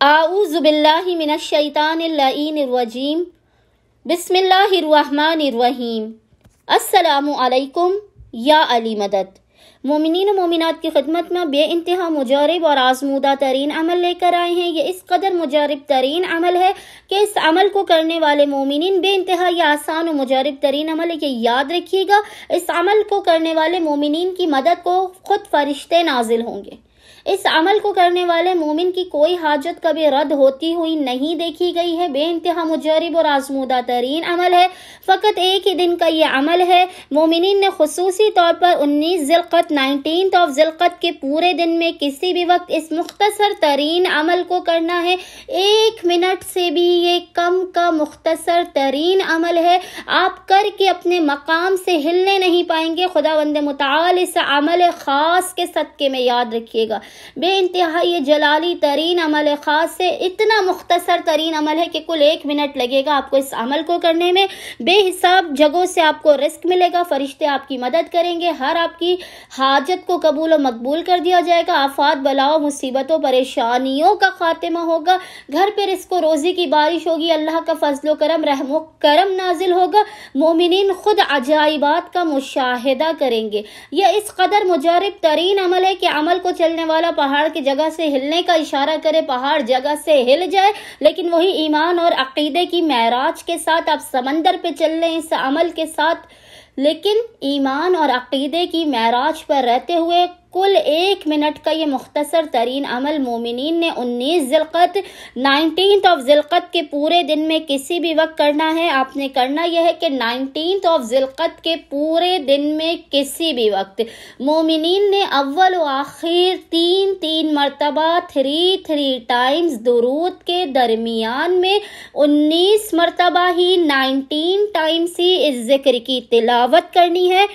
اعوذ باللہ من الشیطان اللعین الرجیم بسم اللہ الرحمن الرحیم۔ السلام علیکم یا علی مدد۔ مومنین و مومنات کی خدمت میں بے انتہا مجرب اور آزمودہ ترین عمل لے کر آئے ہیں۔ یہ اس قدر مجرب ترین عمل ہے کہ اس عمل کو کرنے والے مومنین بے انتہا یہ آسان و مجرب ترین عمل ہے کہ یاد رکھیے گا، اس عمل کو کرنے والے مومنین کی مدد کو خود فرشتے نازل ہوں گے۔ اس عمل کو کرنے والے مومن کی کوئی حاجت کبھی رد ہوتی ہوئی نہیں دیکھی گئی ہے۔ بے انتہا مجرب اور آزمودہ ترین عمل ہے۔ فقط ایک ہی دن کا یہ عمل ہے۔ مومنین نے خصوصی طور پر 19 ذی القعدہ 19 ذی القعدہ کے پورے دن میں کسی بھی وقت اس مختصر ترین عمل کو کرنا ہے۔ 1 منٹ سے بھی یہ کم کا مختصر ترین عمل ہے۔ آپ کر کے اپنے مقام سے ہلنے نہیں پائیں گے۔ خداوند متعال اس عمل خاص کے صدقے میں یاد رکھیے گا، بے انتہا یہ جلالی ترین عمل خاص ہے۔ اتنا مختصر ترین عمل ہے کہ کل 1 منٹ لگے گا آپ کو اس عمل کو کرنے میں۔ بے حساب جگہوں سے آپ کو رزق ملے گا، فرشتے آپ کی مدد کریں گے، ہر آپ کی حاجت کو قبول و مقبول کر دیا جائے گا۔ آفات بلاؤ مصیبتوں پریشانیوں کا خاتمہ ہوگا، گھر پہ رزق و روزی کی بارش ہوگی، اللہ کا فضل و کرم رحم و کرم نازل ہوگا، مومنین خود عجائبات کا مشاہدہ کریں گے۔ یہ اس قدر مجرب ترین عمل ہے کہ عمل کو چلنے والا پہاڑ کی جگہ سے ہلنے کا اشارہ کرے، پہاڑ جگہ سے ہل جائے، لیکن وہی ایمان اور عقیدے کی معراج کے ساتھ آپ سمندر پہ چل لیں اس عمل کے ساتھ، لیکن ایمان اور عقیدے کی معراج پر رہتے ہوئے کل 1 منٹ کا یہ مختصر ترین عمل مومنین نے 19 ذی القعدہ 19 ذی القعدہ کے پورے دن میں کسی بھی وقت کرنا ہے۔ آپ نے کرنا یہ ہے کہ 19 ذی القعدہ کے پورے دن میں کسی بھی وقت مومنین نے اول و آخر 3 مرتبہ 3 ٹائمز درود کے درمیان میں 19 مرتبہ ہی 19 ٹائمز ہی اس ذکر کی تلاوت کرنی ہے۔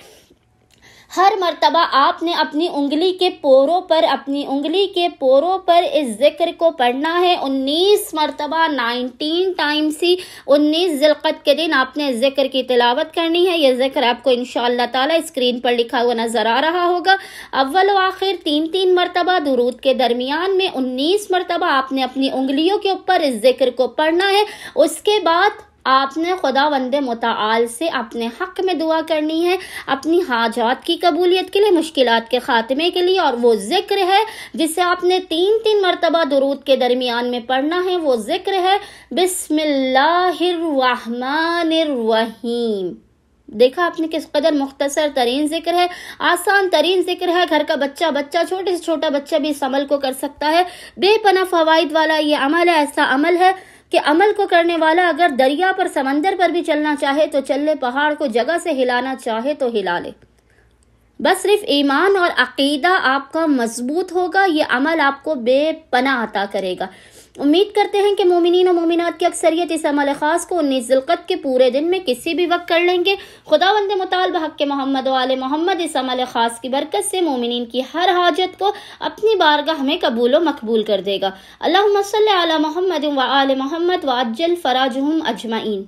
ہر مرتبہ آپ نے اپنی انگلی کے پوروں پر اس ذکر کو پڑھنا ہے 19 مرتبہ 19 ٹائمز ہی 19 ذی القعدہ کے دن آپ نے اس ذکر کی تلاوت کرنی ہے۔ یہ ذکر آپ کو انشاءاللہ تعالی اسکرین پر لکھا ہوا نظر آ رہا ہوگا۔ اول و آخر 3 مرتبہ، درود کے درمیان میں 19 مرتبہ آپ نے اپنی انگلیوں کے اوپر اس ذکر کو پڑھنا ہے۔ اس کے بعد آپ نے خداوند متعال سے اپنے حق میں دعا کرنی ہے، اپنی حاجات کی قبولیت کے لیے، مشکلات کے خاتمے کے لیے، اور وہ ذکر ہے جسے آپ نے 3 مرتبہ درود کے درمیان میں پڑھنا ہے۔ وہ ذکر ہے بسم اللہ الرحمن الرحیم۔ دیکھا آپ نے کس قدر مختصر ترین ذکر ہے، آسان ترین ذکر ہے۔ گھر کا بچہ چھوٹے سے چھوٹا بچہ بھی اس عمل کو کر سکتا ہے۔ بے پناہ فوائد والا یہ عمل ہے۔ ایسا عمل ہے کہ عمل کو کرنے والا اگر دریا پر سمندر پر بھی چلنا چاہے تو چل لے، پہاڑ کو جگہ سے ہلانا چاہے تو ہلا لے۔ بس صرف ایمان اور عقیدہ آپ کا مضبوط ہوگا، یہ عمل آپ کو بے پناہ عطا کرے گا۔ امید کرتے ہیں کہ مومنین و مومنات کی اکثریت اس عمل خاص کو 19 ذی القعدہ کے پورے دن میں کسی بھی وقت کر لیں گے۔ خداوند متعال بحق محمد و آل محمد اس عمل خاص کی برکت سے مومنین کی ہر حاجت کو اپنی بارگاہ میں قبول و مقبول کر دے گا۔ اللہم صلی علی محمد و آل محمد وعجل فراجہم اجمعین۔